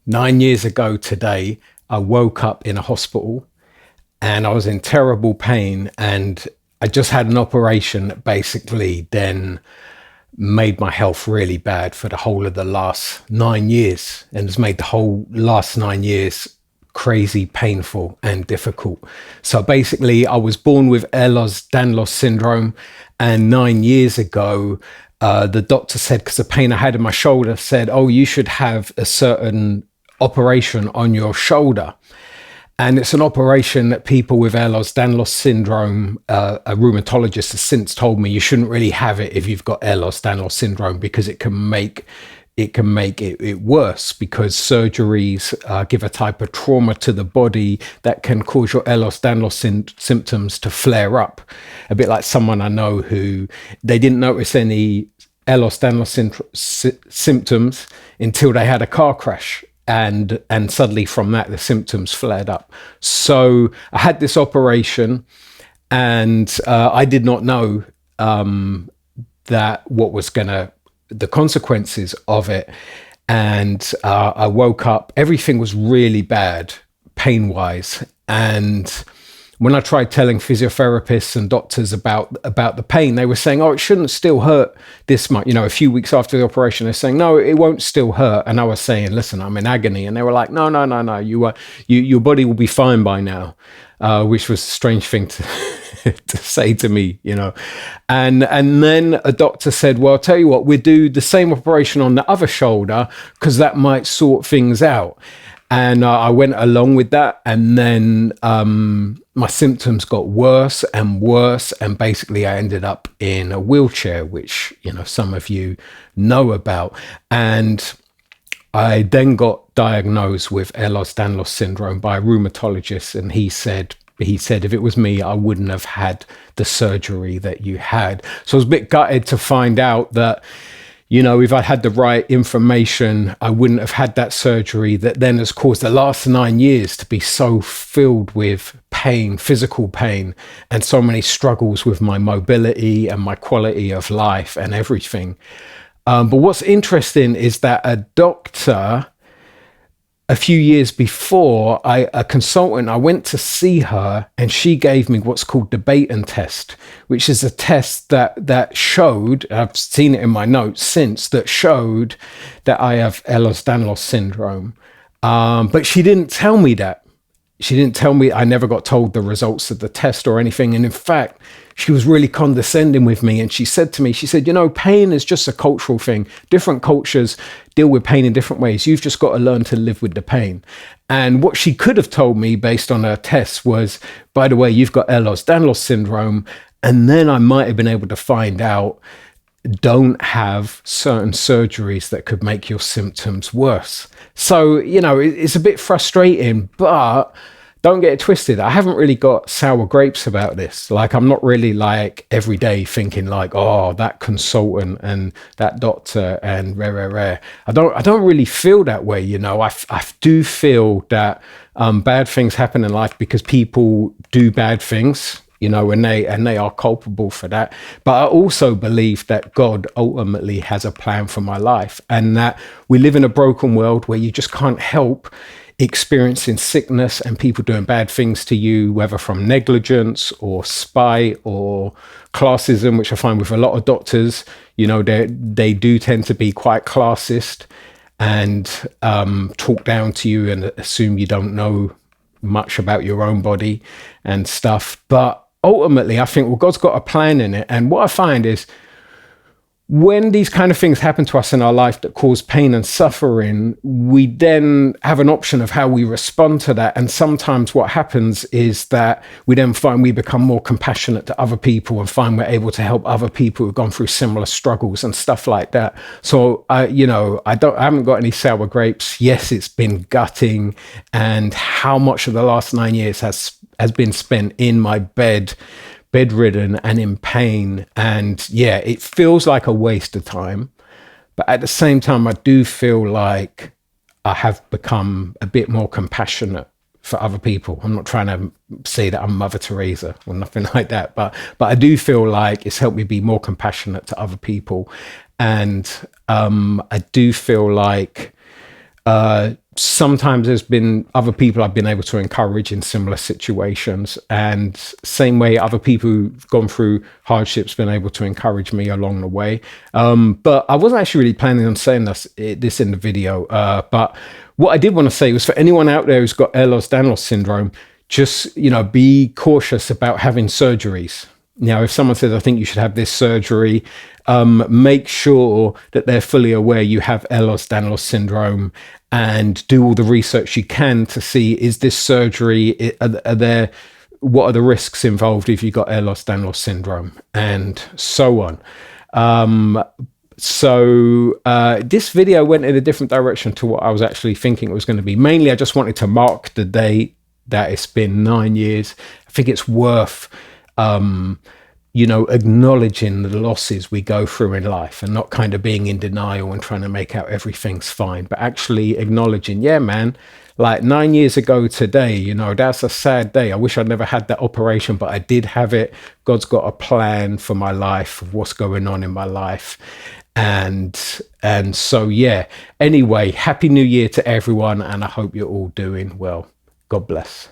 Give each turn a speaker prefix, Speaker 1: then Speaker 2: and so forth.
Speaker 1: 9 years ago today, I woke up in a hospital and I was in terrible pain. And I just had an operation that basically then made my health really bad for the whole of the last 9 years, and has made the whole last 9 years crazy, painful, and difficult. So basically, I was born with Ehlers Danlos Syndrome, and 9 years ago, the doctor said, because the pain I had in my shoulder, said, "Oh, you should have a certain operation on your shoulder." And it's an operation that people with Ehlers Danlos syndrome, a rheumatologist has since told me you shouldn't really have it if you've got Ehlers Danlos syndrome, because it worse, because surgeries give a type of trauma to the body that can cause your Ehlers Danlos symptoms to flare up. A bit like someone I know who they didn't notice any Ehlers Danlos symptoms until they had a car crash. And suddenly from that, the symptoms flared up. So I had this operation, and I did not know that what was the consequences of it. And I woke up, everything was really bad pain-wise. And when I tried telling physiotherapists and doctors about the pain, they were saying, "Oh, it shouldn't still hurt this much." A few weeks after the operation, they're saying, "No, it won't still hurt." And I was saying, "Listen, I'm in agony." And they were like, "No, no, no, no. Your body will be fine by now," which was a strange thing to to say to me. And then a doctor said, "Well, I'll tell you what, we'll do the same operation on the other shoulder because that might sort things out." And I went along with that, and then my symptoms got worse and worse, and basically I ended up in a wheelchair, which some of you know about. And I then got diagnosed with Ehlers Danlos syndrome by a rheumatologist, and he said if it was me, I wouldn't have had the surgery that you had. So I was a bit gutted to find out that, if I had the right information, I wouldn't have had that surgery that then has caused the last 9 years to be so filled with pain, physical pain, and so many struggles with my mobility and my quality of life and everything. But what's interesting is that a doctor, a few years before, a consultant, I went to see her, and she gave me what's called the Baton test, which is a test that showed, I've seen it in my notes since, that showed that I have Ehlers Danlos syndrome. But she didn't tell me that. She didn't tell me. I never got told the results of the test or anything. And in fact, she was really condescending with me. And she said to me, pain is just a cultural thing. Different cultures deal with pain in different ways. You've just got to learn to live with the pain. And what she could have told me based on her tests was, by the way, you've got Ehlers Danlos syndrome. And then I might have been able to find out, don't have certain surgeries that could make your symptoms worse. So, it's a bit frustrating, but don't get it twisted. I haven't really got sour grapes about this. Like, I'm not really like every day thinking like, oh, that consultant and that doctor and rare. I don't really feel that way. I do feel that bad things happen in life because people do bad things. And they are culpable for that. But I also believe that God ultimately has a plan for my life, and that we live in a broken world where you just can't help experiencing sickness and people doing bad things to you, whether from negligence or spite or classism, which I find with a lot of doctors. They do tend to be quite classist and talk down to you and assume you don't know much about your own body and stuff. But ultimately, I think, God's got a plan in it. And what I find is when these kind of things happen to us in our life that cause pain and suffering, we then have an option of how we respond to that. And sometimes what happens is that we then find we become more compassionate to other people and find we're able to help other people who've gone through similar struggles and stuff like that. So, I haven't got any sour grapes. Yes, it's been gutting, and how much of the last 9 years has been spent in my bedridden and in pain. And yeah, it feels like a waste of time. But at the same time, I do feel like I have become a bit more compassionate for other people. I'm not trying to say that I'm Mother Teresa or nothing like that, but I do feel like it's helped me be more compassionate to other people. And I do feel like sometimes there's been other people I've been able to encourage in similar situations, and same way other people who've gone through hardships been able to encourage me along the way. But I wasn't actually really planning on saying this in the video. But what I did want to say was, for anyone out there who's got Ehlers Danlos syndrome, just, be cautious about having surgeries. Now, if someone says, I think you should have this surgery, make sure that they're fully aware you have Ehlers Danlos syndrome, and do all the research you can to see, is this surgery, what are the risks involved if you've got Ehlers Danlos syndrome, and so on. This video went in a different direction to what I was actually thinking it was going to be. Mainly, I just wanted to mark the day that it's been 9 years. I think it's worth acknowledging the losses we go through in life, and not kind of being in denial and trying to make out everything's fine, but actually acknowledging, yeah, man, like 9 years ago today, that's a sad day. I wish I'd never had that operation, but I did have it. God's got a plan for my life, of what's going on in my life. And so, yeah, anyway, happy new year to everyone. And I hope you're all doing well. God bless.